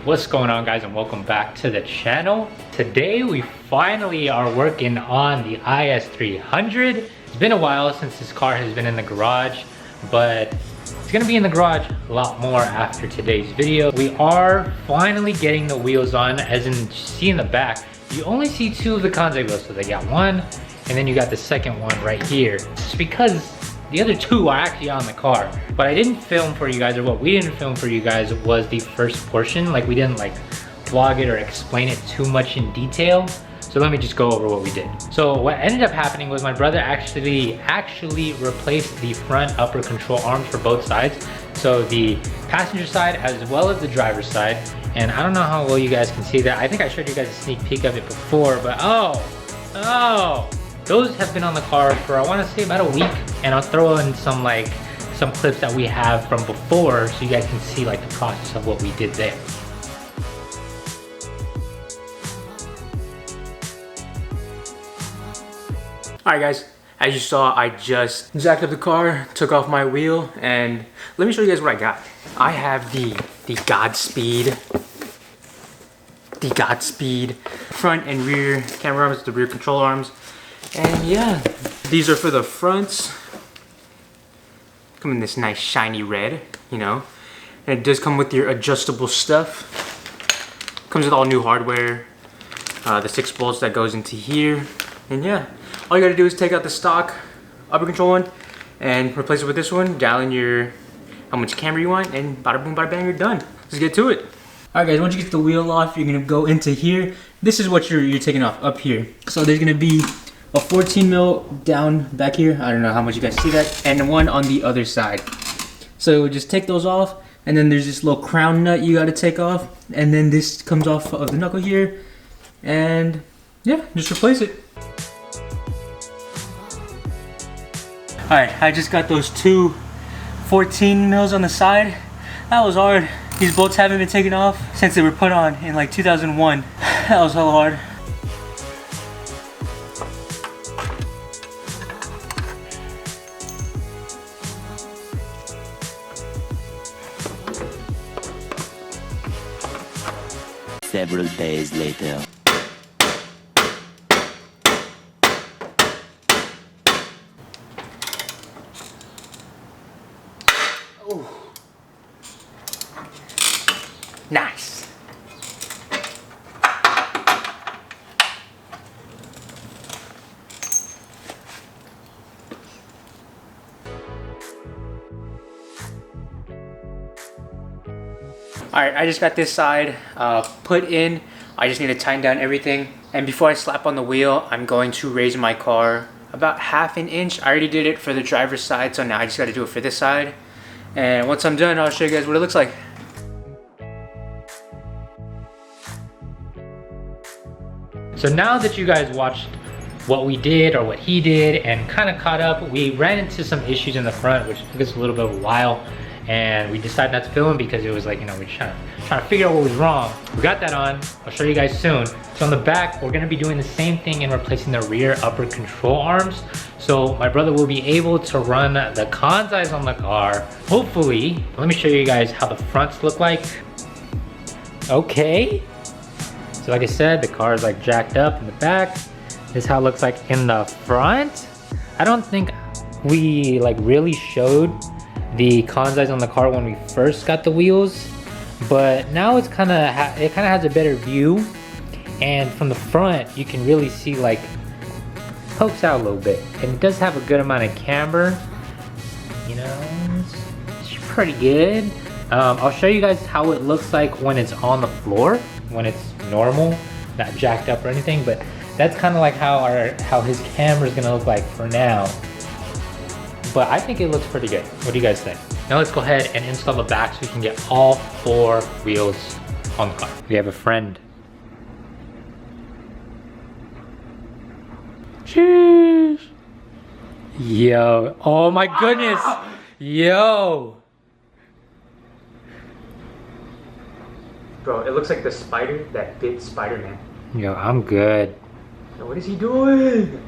What's going on, guys, and welcome back to the channel. Today we finally are working on the IS300. It's been a while since this car has been in the garage, but it's gonna be in the garage a lot more after today's video. We are finally getting the wheels on. As in, see in the back, you only see two of the Kansai wheels. So they got one, and then you got the second one right here. It's because the other two are actually on the car. But I didn't film for you guys, or what we didn't film for you guys was the first portion. Like, we didn't like vlog it or explain it too much in detail. So let me just go over what we did. So what ended up happening was my brother actually replaced the front upper control arms for both sides. So the passenger side as well as the driver's side. And I don't know how well you guys can see that. I think I showed you guys a sneak peek of it before, but oh, those have been on the car for, I want to say, about a week. And I'll throw in some clips that we have from before so you guys can see like the process of what we did there. Alright guys, as you saw, I just jacked up the car, took off my wheel, and let me show you guys what I got. I have the Godspeed front and rear camera arms, the rear control arms. And yeah, these are for the fronts. Come in this nice shiny red, you know. And it does come with your adjustable stuff. Comes with all new hardware. The 6 bolts that goes into here. And yeah, all you gotta do is take out the stock upper control one and replace it with this one. Dial in how much camera you want, and bada boom, bada bang, you're done. Let's get to it. Alright guys, once you get the wheel off, you're gonna go into here. This is what you're taking off up here. So there's gonna be a 14 mil down back here. I don't know how much you guys see that. And one on the other side. So just take those off. And then there's this little crown nut you gotta take off. And then this comes off of the knuckle here. And yeah, just replace it. Alright, I just got those two 14 mils on the side. That was hard. These bolts haven't been taken off since they were put on in like 2001. That was hella hard. Several days later. Ooh. Nice. Alright, I just got this side put in. I just need to tighten down everything. And before I slap on the wheel, I'm going to raise my car about ½ an inch. I already did it for the driver's side, so now I just got to do it for this side. And once I'm done, I'll show you guys what it looks like. So now that you guys watched what we did or what he did and kind of caught up, we ran into some issues in the front, which took us a little bit of a while. And we decided not to film because it was like, you know, we're trying to figure out what was wrong. We got that on. I'll show you guys soon. So on the back, we're gonna be doing the same thing and replacing the rear upper control arms. So my brother will be able to run the Kansais on the car. Hopefully, let me show you guys how the fronts look like. Okay. So like I said, the car is like jacked up in the back. This is how it looks like in the front. I don't think we like really showed the Kansais on the car when we first got the wheels, but now it's kind of has a better view, and from the front you can really see like pokes out a little bit, and it does have a good amount of camber. You know, it's pretty good. I'll show you guys how it looks like when it's on the floor, when it's normal, not jacked up or anything. But that's kind of like how his camera is gonna look like for now. But I think it looks pretty good. What do you guys think? Now let's go ahead and install the back so we can get all 4 wheels on the car. We have a friend. Sheesh. Yo, oh my goodness. Yo. Bro, it looks like the spider that bit Spider-Man. Yo, I'm good. Yo, what is he doing?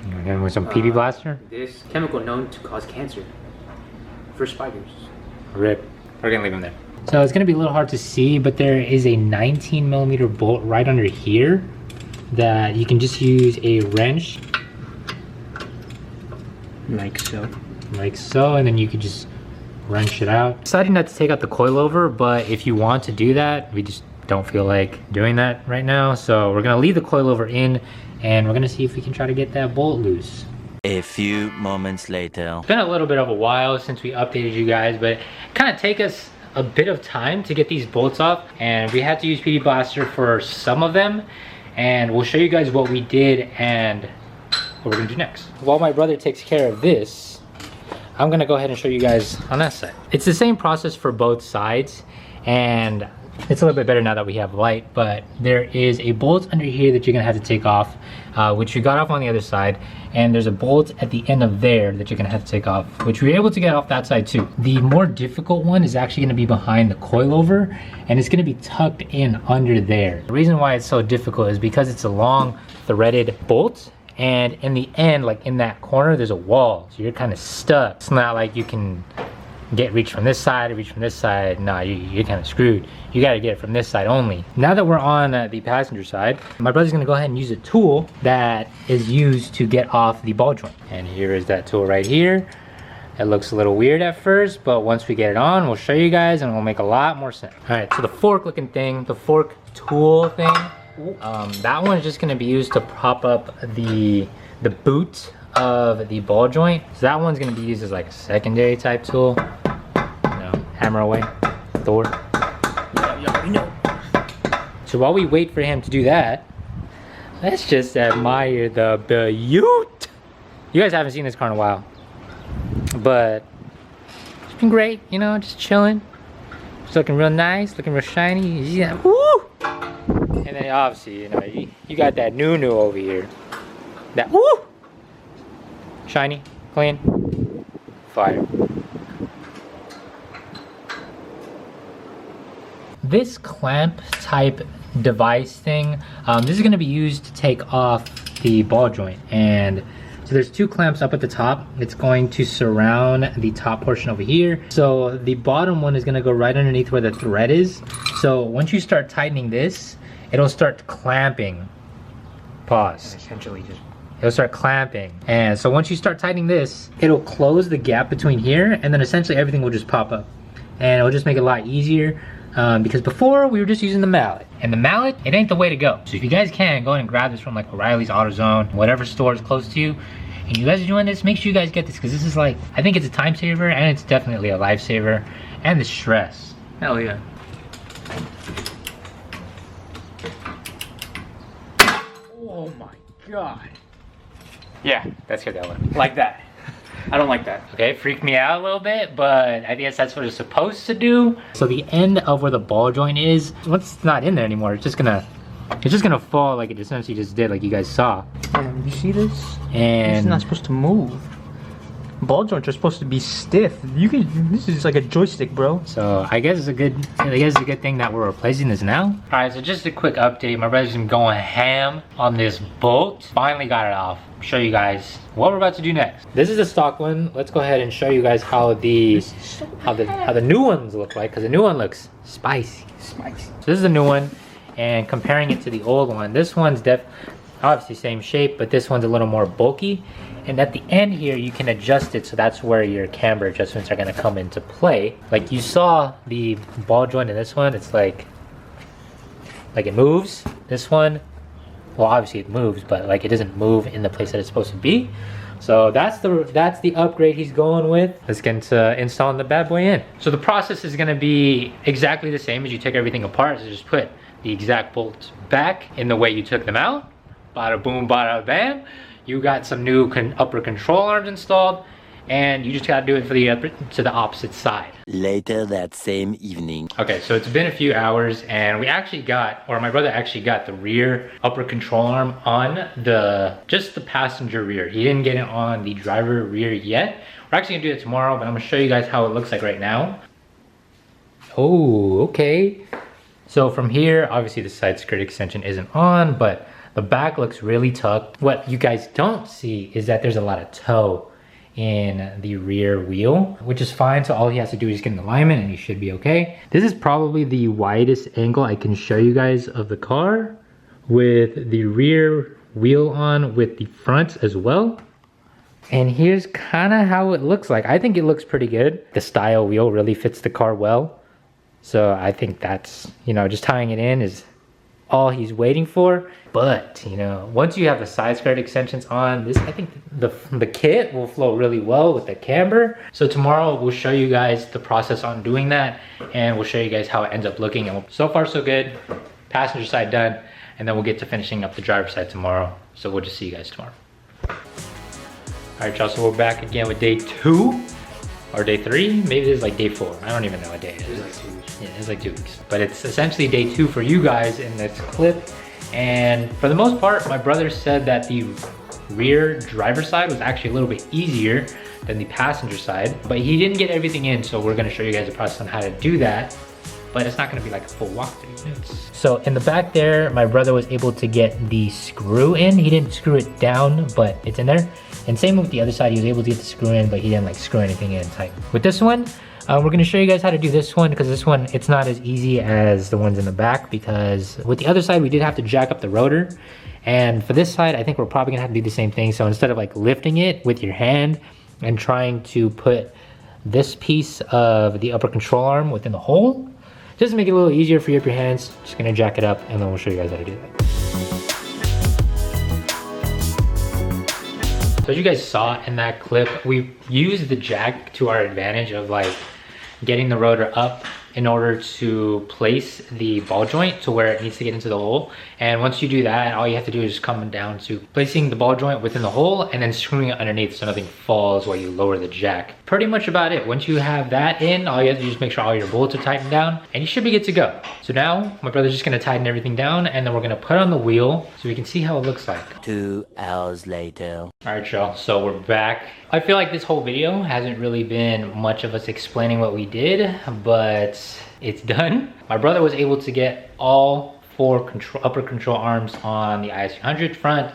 You're done with some PB blaster? This chemical known to cause cancer for spiders. Rip. We're gonna leave him there. So it's gonna be a little hard to see, but there is a 19mm bolt right under here that you can just use a wrench. Like so. Like so, and then you could just wrench it out. Decided not to take out the coilover, but if you want to do that, we just don't feel like doing that right now. So we're gonna leave the coilover in, and we're gonna see if we can try to get that bolt loose. A few moments later. It's been a little bit of a while since we updated you guys, but it kind of take us a bit of time to get these bolts off, and we had to use PD Blaster for some of them, and we'll show you guys what we did and what we're gonna do next. While my brother takes care of this, I'm gonna go ahead and show you guys on that side. It's the same process for both sides, and it's a little bit better now that we have light, but there is a bolt under here that you're gonna have to take off, which we got off on the other side, and there's a bolt at the end of there that you're gonna have to take off, which we were able to get off that side too. The more difficult one is actually gonna be behind the coilover, and it's gonna be tucked in under there. The reason why it's so difficult is because it's a long threaded bolt, and in the end, like in that corner, there's a wall, so you're kind of stuck. It's not like you can reach from this side or reach from this side. No, you're kind of screwed. You got to get it from this side only. Now that we're on the passenger side, my brother's gonna go ahead and use a tool that is used to get off the ball joint. And here is that tool right here. It looks a little weird at first, but once we get it on, we'll show you guys and it'll make a lot more sense. All right, so the fork looking thing, the fork tool thing, that one is just gonna be used to prop up the boot of the ball joint. So that one's gonna be used as like a secondary type tool. Hammer away, Thor. Yeah, you know. So while we wait for him to do that, let's just admire the beaut. You guys haven't seen this car in a while, but it's been great, you know, just chilling. It's looking real nice, looking real shiny. Yeah, woo! And then obviously, you know, you got that new over here. That woo! Shiny, clean, fire. This clamp type device thing, this is going to be used to take off the ball joint, and so there's two clamps up at the top. It's going to surround the top portion over here, so the bottom one is going to go right underneath where the thread is. So once you start tightening this, it'll start clamping. Pause. Essentially just it'll start clamping, and so once you start tightening this, it'll close the gap between here, and then essentially everything will just pop up, and it'll just make it a lot easier. Because before we were just using the mallet, and the mallet, it ain't the way to go. So if you guys can, go ahead and grab this from like O'Reilly's, AutoZone, whatever store is close to you, and you guys are doing this, make sure you guys get this, because this is like, I think it's a time saver, and it's definitely a lifesaver, and the stress. hell yeah. Oh my god. Yeah, that's good, that one. Like that. I don't like that. Okay, freaked me out a little bit, but I guess that's what it's supposed to do. So the end of where the ball joint is, once it's not in there anymore, it's just gonna fall like it essentially just did, like you guys saw. You see this? And it's not supposed to move. Ball joints are supposed to be stiff. This is like a joystick, bro. So I guess it's a good thing that we're replacing this now. All right, so just a quick update. My brother's been going ham on this bolt. Finally got it off. Show you guys what we're about to do next. This is the stock one. Let's go ahead and show you guys how the new ones look like, because the new one looks spicy. So this is the new one, and comparing it to the old one, this one's obviously same shape, but this one's a little more bulky. And at the end here, you can adjust it, so that's where your camber adjustments are gonna come into play. Like you saw the ball joint in this one, it's like it moves. This one, well, obviously it moves, but like it doesn't move in the place that it's supposed to be. So that's the upgrade he's going with. Let's get into installing the bad boy in. So the process is gonna be exactly the same as you take everything apart. So just put the exact bolts back in the way you took them out. Bada boom, bada bam. You got some new upper control arms installed, and you just gotta do it for the opposite side. Later that same evening. Okay, so it's been a few hours, and we actually got, or my brother actually got the rear upper control arm on just the passenger rear. He didn't get it on the driver rear yet. We're actually gonna do it tomorrow, but I'm gonna show you guys how it looks like right now. Oh, okay. So from here, obviously the side skirt extension isn't on, but the back looks really tucked. What you guys don't see is that there's a lot of toe in the rear wheel, which is fine. So all he has to do is get in alignment and he should be okay. This is probably the widest angle I can show you guys of the car with the rear wheel on with the front as well. And here's kind of how it looks like. I think it looks pretty good. The style wheel really fits the car well. So I think that's, you know, just tying it in is all he's waiting for. But, you know, once you have the side skirt extensions on, this, I think the kit will flow really well with the camber. So tomorrow we'll show you guys the process on doing that, and we'll show you guys how it ends up looking. And so far so good. Passenger side done, and then we'll get to finishing up the driver's side tomorrow. So we'll just see you guys tomorrow. All right, y'all, so we're back again with day 2 or day 3. Maybe this is like day 4. I don't even know what day it is. It's like 2 weeks. Yeah, it's like 2 weeks. But it's essentially day 2 for you guys in this clip. And for the most part, my brother said that the rear driver's side was actually a little bit easier than the passenger side, but he didn't get everything in. So we're gonna show you guys the process on how to do that. But it's not gonna be like a full walkthrough. So in the back there, my brother was able to get the screw in. He didn't screw it down, but it's in there. And same with the other side, he was able to get the screw in, but he didn't like screw anything in tight. With this one, we're gonna show you guys how to do this one, because this one, it's not as easy as the ones in the back, because with the other side, we did have to jack up the rotor. And for this side, I think we're probably gonna have to do the same thing. So instead of like lifting it with your hand and trying to put this piece of the upper control arm within the hole, just to make it a little easier, free up your hands, just gonna jack it up, and then we'll show you guys how to do that. So as you guys saw in that clip, we used the jack to our advantage of like getting the rotor up in order to place the ball joint to where it needs to get into the hole. And once you do that, all you have to do is just come down to placing the ball joint within the hole and then screwing it underneath so nothing falls while you lower the jack. Pretty much about it. Once you have that in, all you have to do is just make sure all your bolts are tightened down and you should be good to go. So now my brother's just gonna tighten everything down, and then we're gonna put on the wheel so we can see how it looks like. 2 hours later. All right, y'all, so we're back. I feel like this whole video hasn't really been much of us explaining what we did, but it's done. My brother was able to get all 4 upper control arms on the IS300 front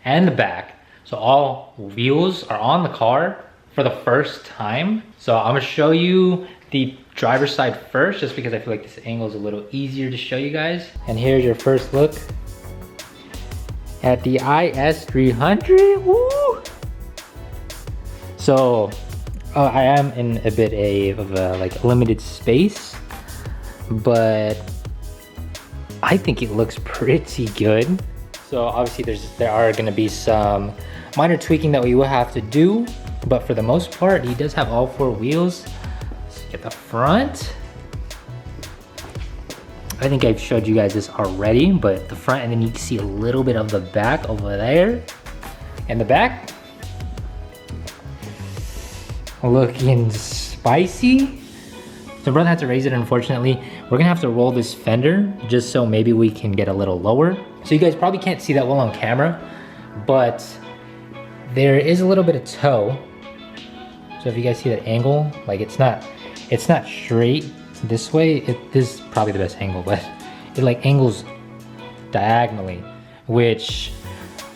and the back. So all wheels are on the car for the first time. So I'm gonna show you the driver's side first, just because I feel like this angle is a little easier to show you guys. And here's your first look at the IS300. Woo! So I am in a bit of a like limited space, but I think it looks pretty good. So obviously there are gonna be some minor tweaking that we will have to do, but for the most part, he does have all 4 wheels. Let's get the front. I think I've showed you guys this already, but the front, and then you can see a little bit of the back over there. And the back, looking spicy. So brother had to raise it, unfortunately. We're gonna have to roll this fender just so maybe we can get a little lower. So you guys probably can't see that well on camera, but there is a little bit of toe. So if you guys see that angle, like it's not straight this way. This is probably the best angle, but it like angles diagonally, which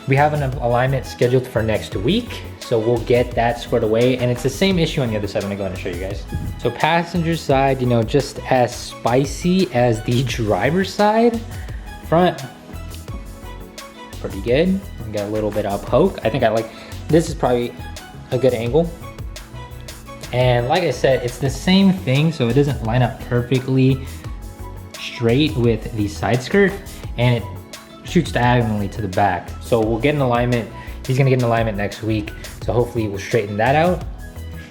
we have an alignment scheduled for next week. So we'll get that squared away, and it's the same issue on the other side. I'm gonna go ahead and show you guys. So passenger side, you know, just as spicy as the driver's side. Front, pretty good. We got a little bit of poke. I think this is probably a good angle. And like I said, it's the same thing, so it doesn't line up perfectly straight with the side skirt, and it shoots diagonally to the back. So we'll get an alignment. He's gonna get an alignment next week. So hopefully we'll straighten that out,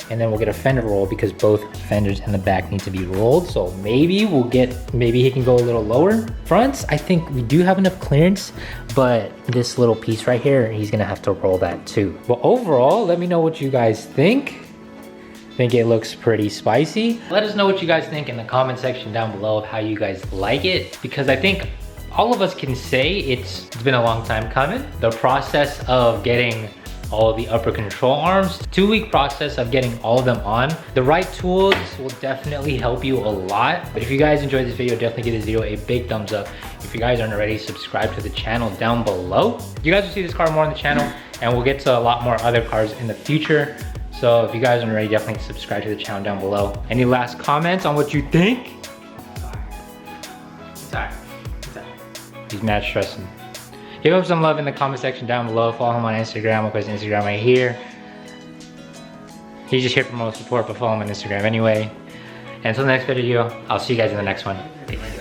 and then we'll get a fender roll because both fenders in the back need to be rolled. So maybe he can go a little lower. Fronts, I think we do have enough clearance, but this little piece right here, he's gonna have to roll that too. But overall, let me know what you guys think. Think it looks pretty spicy. Let us know what you guys think in the comment section down below of how you guys like it, because I think all of us can say it's been a long time coming. The process of getting all of the upper control arms, 2-week process of getting all of them on. The right tools will definitely help you a lot. But if you guys enjoyed this video, definitely give this video a big thumbs up. If you guys aren't already, subscribe to the channel down below. You guys will see this car more on the channel, and we'll get to a lot more other cars in the future. So if you guys aren't already, definitely subscribe to the channel down below. Any last comments on what you think? Sorry. He's mad stressing. Give him some love in the comment section down below. Follow him on Instagram. I'll put his Instagram right here. He's just here for more support, but follow him on Instagram anyway. And until the next video, I'll see you guys in the next one. Peace.